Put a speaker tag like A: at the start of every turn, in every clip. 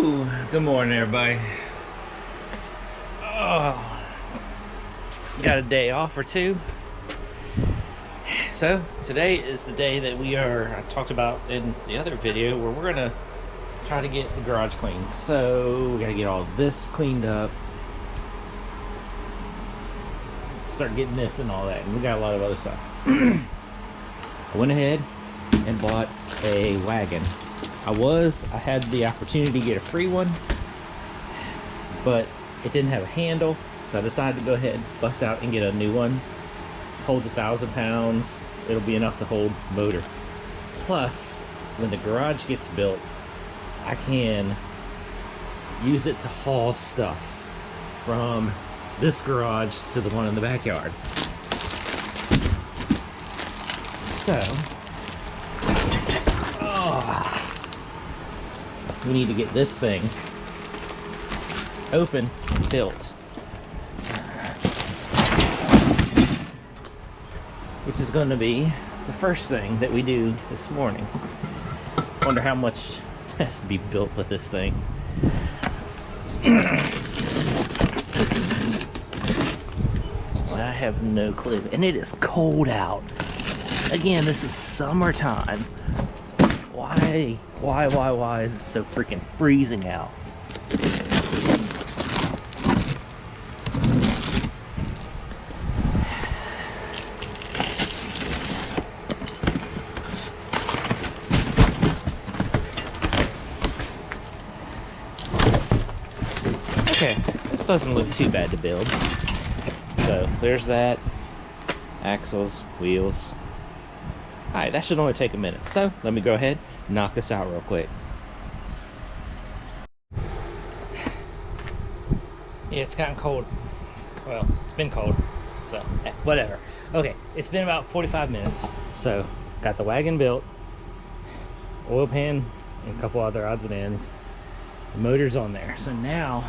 A: Woo! Good morning, everybody. Oh, got a day off or two. So today is the day that I talked about in the other video, where we're gonna try to get the garage cleaned. So we gotta get all this cleaned up, start getting this and all that, and we got a lot of other stuff. I went ahead and bought a wagon. I had the opportunity to get a free one, but it didn't have a handle, so I decided to go ahead, bust out and get a new one. Holds 1,000 pounds. It'll be enough to hold motor. Plus, when the garage gets built, I can use it to haul stuff from this garage to the one in the backyard. So, we need to get this thing open and built, which is going to be the first thing that we do this morning. Wonder how much has to be built with this thing. I have no clue, and it is cold out. Again, this is summertime. Why is it so freaking freezing out? Okay, this doesn't look too bad to build. So there's that. Axles, wheels. Alright, that should only take a minute. So let me go ahead and knock this out real quick. Yeah, it's gotten cold. Well, it's been cold, so whatever. Okay, it's been about 45 minutes. So got the wagon built, oil pan, and a couple other odds and ends. The motor's on there. So now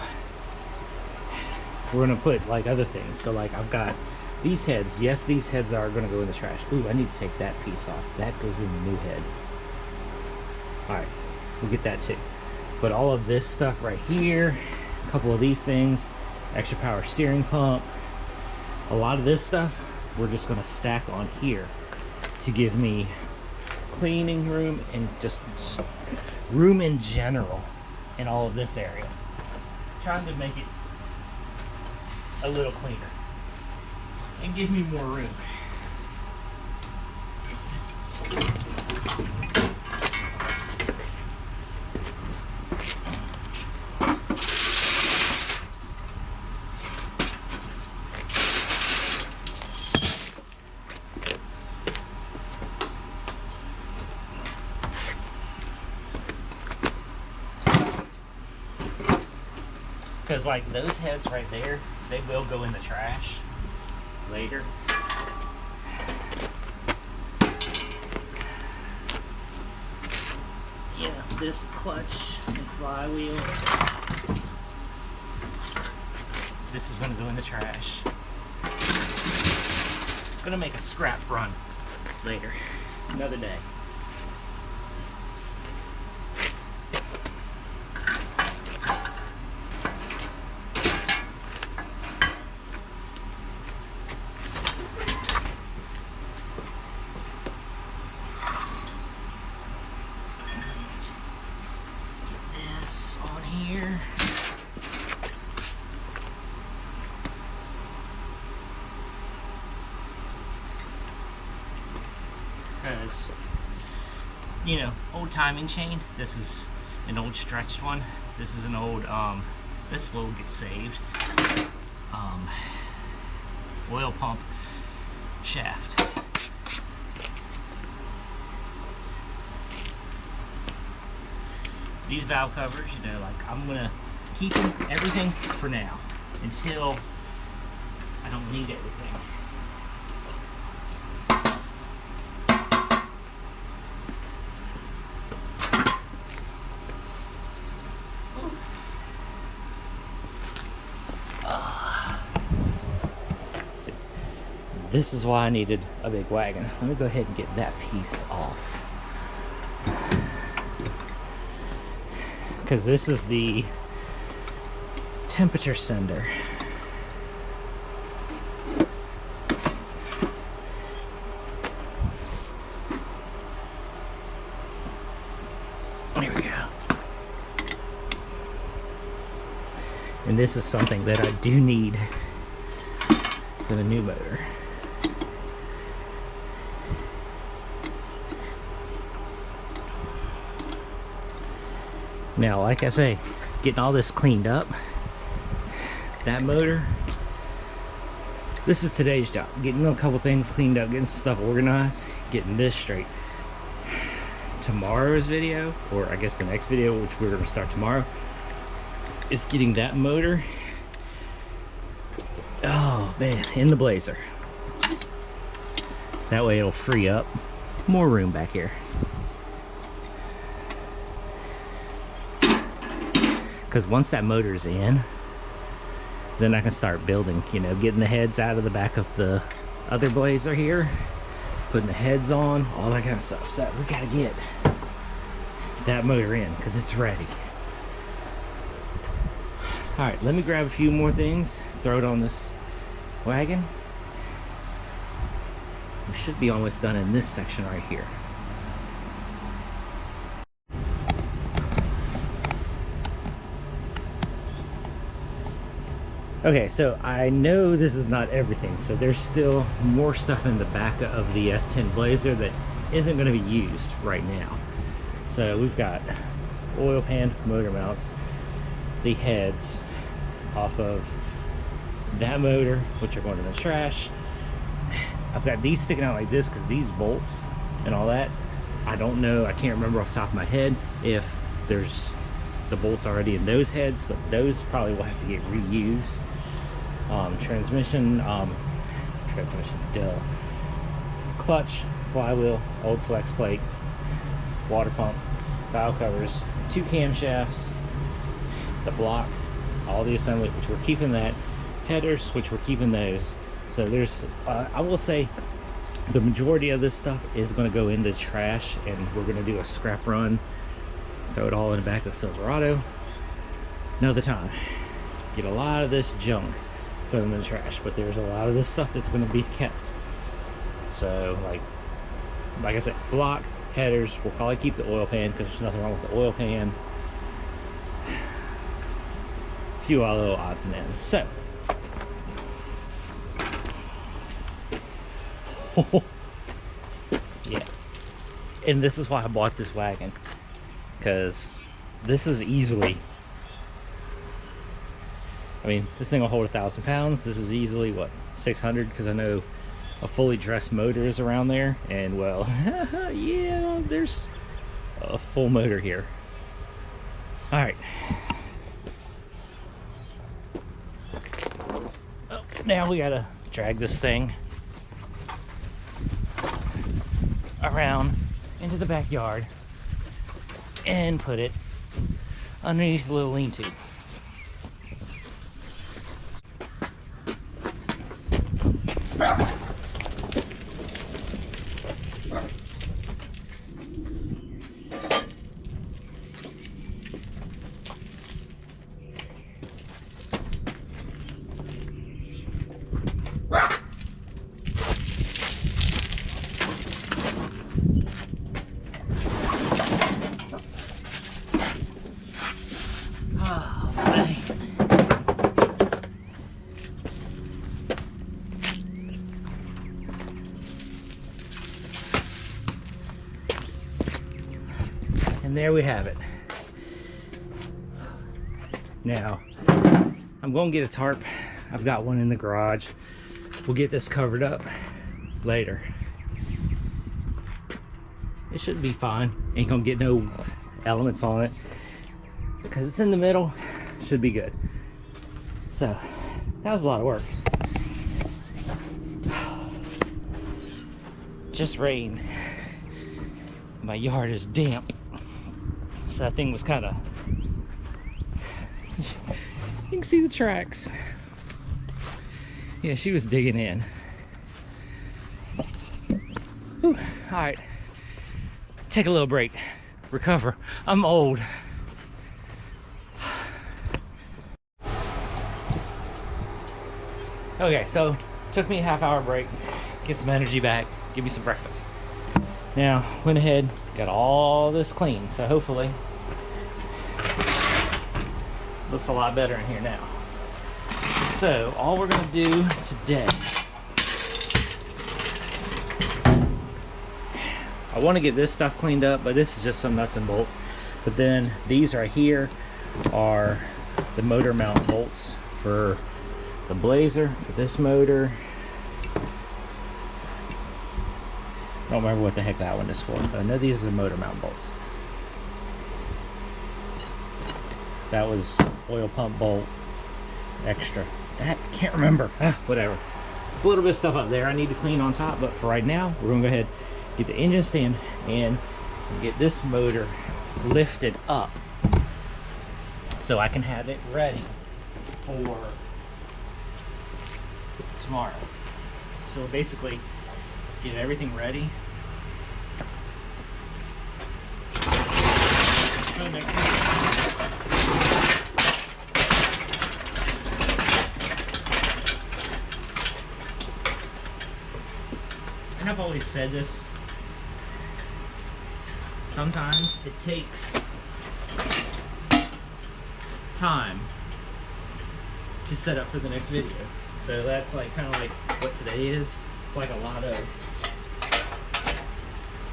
A: we're gonna put like other things. So like I've got these heads. Yes, these heads are gonna go in the trash. Ooh, I need to take that piece off. That goes in the new head. All right, we'll get that too. But all of this stuff right here, a couple of these things, extra power steering pump, a lot of this stuff, we're just gonna stack on here to give me cleaning room and just room in general in all of this area. Trying to make it a little cleaner and give me more room. Because like those heads right there, they will go in the trash later. Yeah, this clutch and flywheel, this is gonna go in the trash. Gonna make a scrap run later, another day. Because, you know, old timing chain. This is an old stretched one. This is an old, this will get saved. Oil pump shaft. These valve covers, you know, like I'm gonna keep everything for now until I don't need everything. This is why I needed a big wagon. Let me go ahead and get that piece off. because this is the temperature sender. There we go. And this is something that I do need for the new motor. Now, like I say, getting all this cleaned up, that motor, this is today's job. Getting a couple things cleaned up, getting some stuff organized, getting this straight. Tomorrow's video, or I guess the next video, which we're going to start tomorrow, is getting that motor, oh man, in the blazer. That way it'll free up more room back here. Because once that motor's in, then I can start building, you know, getting the heads out of the back of the other blazer here, putting the heads on, all that kind of stuff. So we gotta get that motor in because it's ready. All right, let me grab a few more things, throw it on this wagon. We should be almost done in this section right here. Okay, so I know this is not everything, so there's still more stuff in the back of the S10 Blazer that isn't going to be used right now. So we've got oil pan motor mounts, the heads off of that motor, which are going to the trash. I've got these sticking out like this because these bolts and all that, I don't know, I can't remember off the top of my head if there's the bolts already in those heads, but those probably will have to get reused. Transmission, clutch, flywheel, old flex plate, water pump, valve covers, 2 camshafts, the block, all the assembly, which we're keeping that, headers, which we're keeping those. So there's, I will say, the majority of this stuff is going to go in the trash, and we're going to do a scrap run, throw it all in the back of the Silverado another time. Get a lot of this junk, throw them in the trash, but there's a lot of this stuff that's going to be kept. So like I said, block, headers, we'll probably keep the oil pan because there's nothing wrong with the oil pan. A few other little odds and ends. So yeah, and this is why I bought this wagon, because this is easily, I mean, this thing will hold 1,000 pounds. This is easily, what, 600, because I know a fully dressed motor is around there, and well, yeah, there's a full motor here. All right. Oh, now we gotta drag this thing around into the backyard and put it underneath the little lean-to. And there we have it. Now, I'm going to get a tarp. I've got one in the garage. We'll get this covered up later. It should be fine. Ain't gonna get no elements on it because it's in the middle. Should be good. So, that was a lot of work. Just rained. My yard is damp. So that thing was kind of, you can see the tracks. Yeah, she was digging in. Whew. All right, take a little break, recover. I'm old. Okay, so took me a half-hour break, get some energy back, give me some breakfast. Now, went ahead, got all this clean, so hopefully looks a lot better in here now. So, all we're gonna do today, I wanna get this stuff cleaned up, but this is just some nuts and bolts. But then these right here are the motor mount bolts for the Blazer, for this motor. Don't remember what the heck that one is for, but I know these are the motor mount bolts. That was oil pump bolt extra. That, I can't remember. Whatever. There's a little bit of stuff up there I need to clean on top, but for right now, we're gonna go ahead, get the engine stand, and get this motor lifted up so I can have it ready for tomorrow. So basically, get everything ready. And I've always said this, sometimes it takes time to set up for the next video. So that's like kind of like what today is. It's like a lot of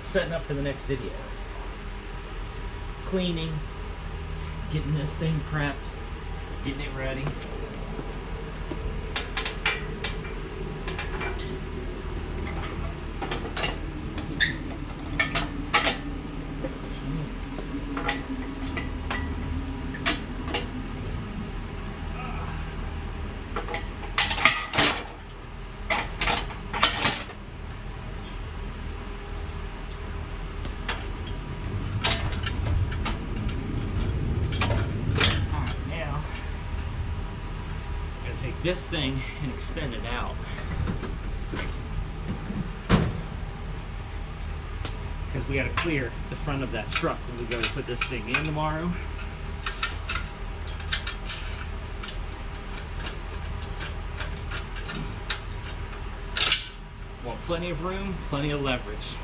A: setting up for the next video. Cleaning, getting this thing prepped, getting it ready. This thing and extend it out, because we got to clear the front of that truck when we go to put this thing in tomorrow. Want plenty of room, plenty of leverage.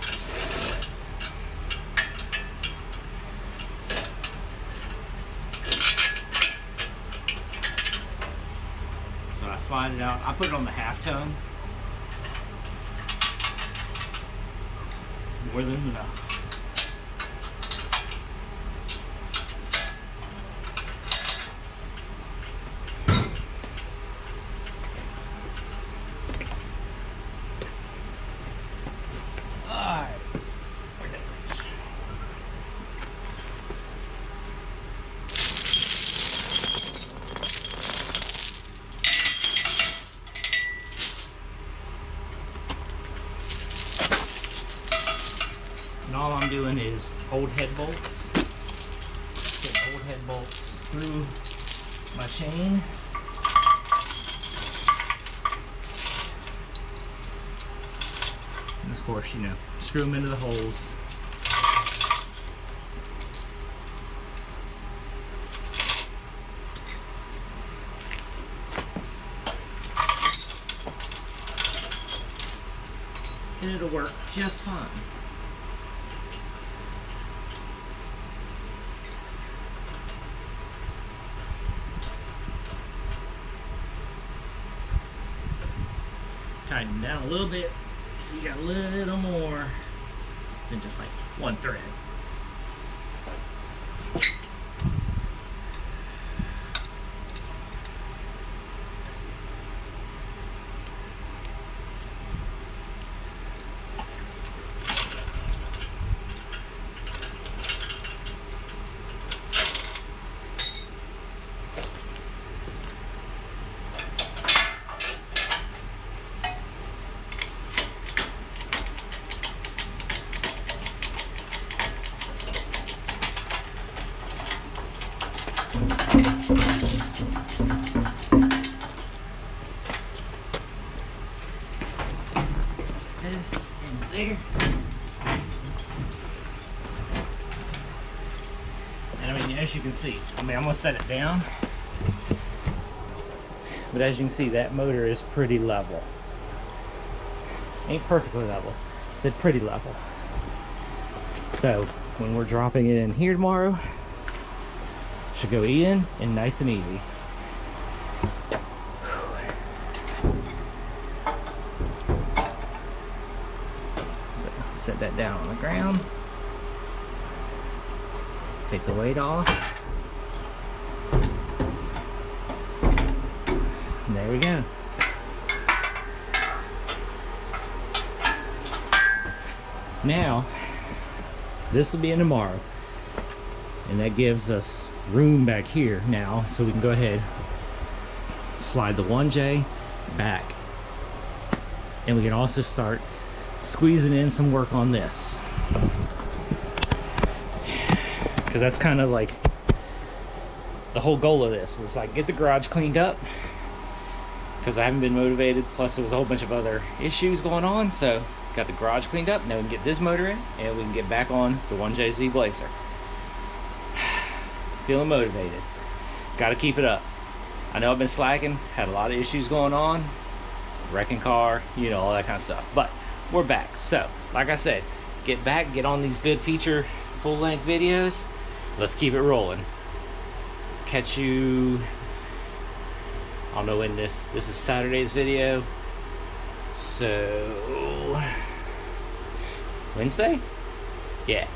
A: Slide it out. I put it on the half tone. It's more than enough. Alright. And all I'm doing is old head bolts. Get old head bolts through my chain. And of course, you know, screw them into the holes. And it'll work just fine. Tighten down a little bit so you got a little more than just like one thread. This in there. And I mean, as you can see, I mean, I'm gonna set it down. but as you can see, that motor is pretty level. Ain't perfectly level, I said pretty level. So when we're dropping it in here tomorrow, should go in and nice and easy. So set that down on the ground. Take the weight off. And there we go. Now, this will be in tomorrow. And that gives us room back here now, so we can go ahead, slide the 1J back. And we can also start squeezing in some work on this. Because that's kind of like the whole goal of this was like get the garage cleaned up, because I haven't been motivated, plus there was a whole bunch of other issues going on. So got the garage cleaned up, now we can get this motor in and we can get back on the 1JZ Blazer. Feeling motivated, got to keep it up. I know I've been slacking, had a lot of issues going on, wrecking car, you know, all that kind of stuff, but we're back. So like I said, get back, get on these good feature full-length videos. Let's keep it rolling. Catch you, I don't know when this is Saturday's video, so Wednesday? Yeah,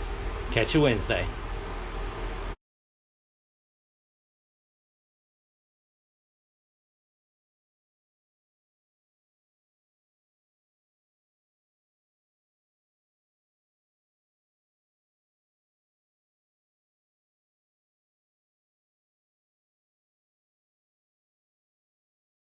A: catch you Wednesday.